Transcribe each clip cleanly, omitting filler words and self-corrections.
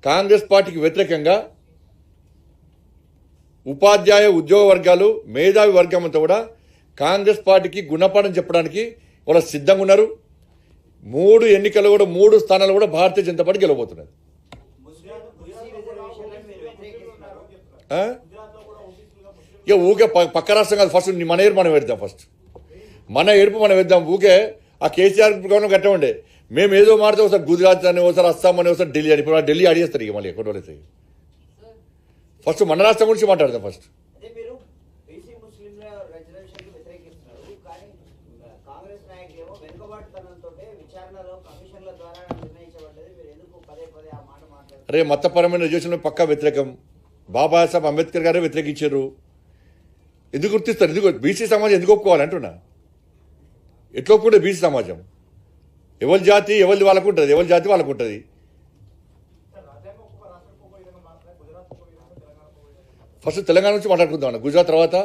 కాంగ్రెస్ పార్టీకి వ్యతిరేకంగా ఉపాధ్యాయ ఉద్యోగ వర్గాలు మేధావి వర్గం అంతా కూడా కాంగ్రెస్ పార్టీకి గుణపాఠం చెప్పడానికి వాళ్ళు సిద్ధంగా ఉన్నారు. 3 ఎన్నికలు కూడా 3 స్థానాలు కూడా భారతీయ జనతా పార్టీ గెలవబోతున్నది. ఇక ఊకే పక్క రాష్ట్రం కాదు, ఫస్ట్ మన ఏడుపు మనం వేద్దాం. ఫస్ట్ మన ఏడుపు మనం వేద్దాం. ఊకే ఆ కేసీఆర్ గవర్నమెంట్ కట్ట ఉండే మేము ఏదో మాడితే ఒకసారి గుజరాత్ అని, ఒకసారి అస్సాం అని, ఒకసారి ఢిల్లీ అని. ఇప్పుడు ఢిల్లీ అడిగేస్తారు ఇక మళ్ళీ ఎక్కడ వాళ్ళైతే. ఫస్ట్ మన రాష్ట్రం గురించి మాట్లాడదాం. ఫస్ట్ అరే మతపరమైన రిజర్వేషన్ పక్కా వ్యతిరేకం. బాబాసాహెబ్ అంబేద్కర్ గారే వ్యతిరేకించారు. ఎందుకు గుర్తిస్తారు? ఎందుకు బీసీ సమాజం ఎందుకు ఒప్పుకోవాలి అంటున్నా? ఎట్లా ఒప్పుకుంటే బీసీ సమాజం? ఎవరి జాతి ఎవరిది వాళ్ళకు ఉంటుంది, ఎవరి జాతి వాళ్ళకు ఉంటుంది. ఫస్ట్ తెలంగాణ నుంచి మాట్లాడుకుందాం. గుజరాత్ తర్వాత,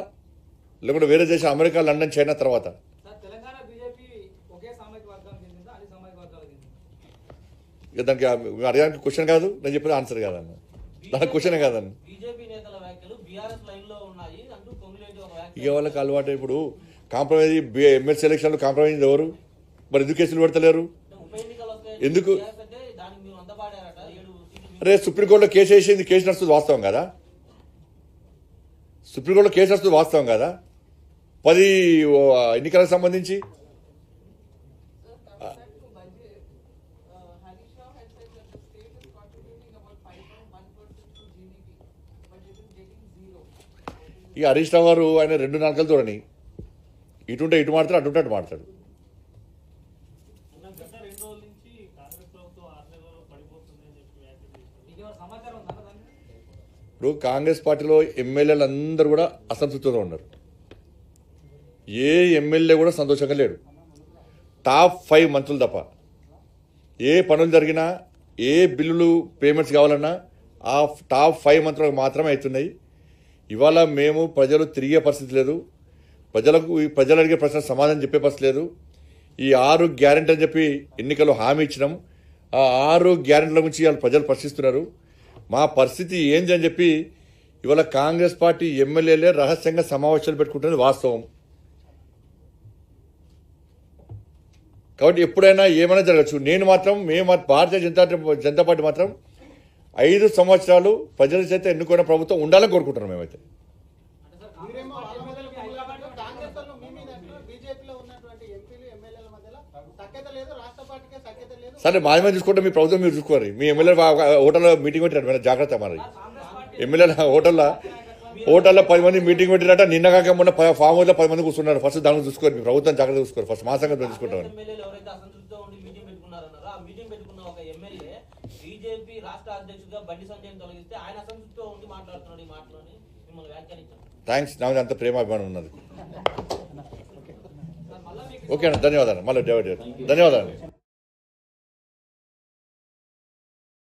లేకుంటే వేరే దేశం అమెరికా, లండన్, చైనా తర్వాత. ఇక దానికి అడగడానికి క్వశ్చన్ కాదు, నేను చెప్పేది ఆన్సర్ కాదన్న. దానికి క్వశ్చనే కాదన్న. ఇక వాళ్ళకి అలవాటు. ఇప్పుడు కాంప్రమైజ్ ఎమ్మెల్సీ ఎలక్షన్లో కాంప్రమైజ్ ఎవరు? మరి ఎందుకు కేసులు పెడతలేరు? ఎందుకు? అరే సుప్రీంకోర్టులో కేసు వేసింది, కేసు నడుస్తుంది వాస్తవం కదా? సుప్రీంకోర్టులో కేసు నడుస్తుంది వాస్తవం కదా? 10 ఎన్నికలకు సంబంధించి ఇక హరీష్ రావు గారు ఆయన 2 నాలుకలు చూడని, ఇటుంటే ఇటు మాడతాడు, అటుంటే అటు మాడతాడు. ఇప్పుడు కాంగ్రెస్ పార్టీలో ఎమ్మెల్యేలు అందరూ కూడా అసంతృప్తితో ఉన్నారు. ఏ ఎమ్మెల్యే కూడా సంతోషంగా లేడు. టాప్ 5 మంత్రులు తప్ప. ఏ పనులు జరిగినా, ఏ బిల్లులు పేమెంట్స్ కావాలన్నా ఆ టాప్ 5 మంత్రులకు మాత్రమే అవుతున్నాయి. ఇవాళ మేము ప్రజలు తిరిగే పరిస్థితి లేదు. ప్రజలు అడిగే ప్రశ్న సమాధానం చెప్పే పరిస్థితి లేదు. ఈ 6 గ్యారెంటీ అని చెప్పి ఎన్నికల్లో హామీ ఇచ్చినాం. ఆ 6 గ్యారెంటీల గురించి ఇవాళ ప్రజలు ప్రశ్నిస్తున్నారు. మా పరిస్థితి ఏంది అని చెప్పి ఇవాళ కాంగ్రెస్ పార్టీ ఎమ్మెల్యేలే రహస్యంగా సమావేశాలు పెట్టుకుంటున్నది వాస్తవం. కాబట్టి ఎప్పుడైనా ఏమైనా జరగచ్చు. నేను మాత్రం భారతీయ జనతా పార్టీ మాత్రం 5 సంవత్సరాలు ప్రజల చేత ఎన్నుకున్న ప్రభుత్వం ఉండాలని కోరుకుంటున్నాం. మేమైతే సరే మాధ్యమం చూసుకుంటే మీ ప్రభుత్వం మీరు చూసుకోవాలి. మీ ఎమ్మెల్యే హోటల్లో మీటింగ్ పెట్టారు, జాగ్రత్త. మరి ఎమ్మెల్యేల హోటల్లో 10 మంది మీటింగ్ పెట్టినట్ట. నిన్న కాక మొన్న ఫామ్ హౌస్లో 10 మంది కూర్చున్నారు. ఫస్ట్ దాన్ని చూసుకోరు, మీ ప్రభుత్వం జాగ్రత్త చూసుకోరు. ఫస్ట్ మా సంగతి చూసుకుంటామని. థ్యాంక్స్. నాకు అంత ప్రేమాభిమానం ఉన్నది. ఓకే అన్న, ధన్యవాదాలు. మళ్ళీ ధన్యవాదాలు.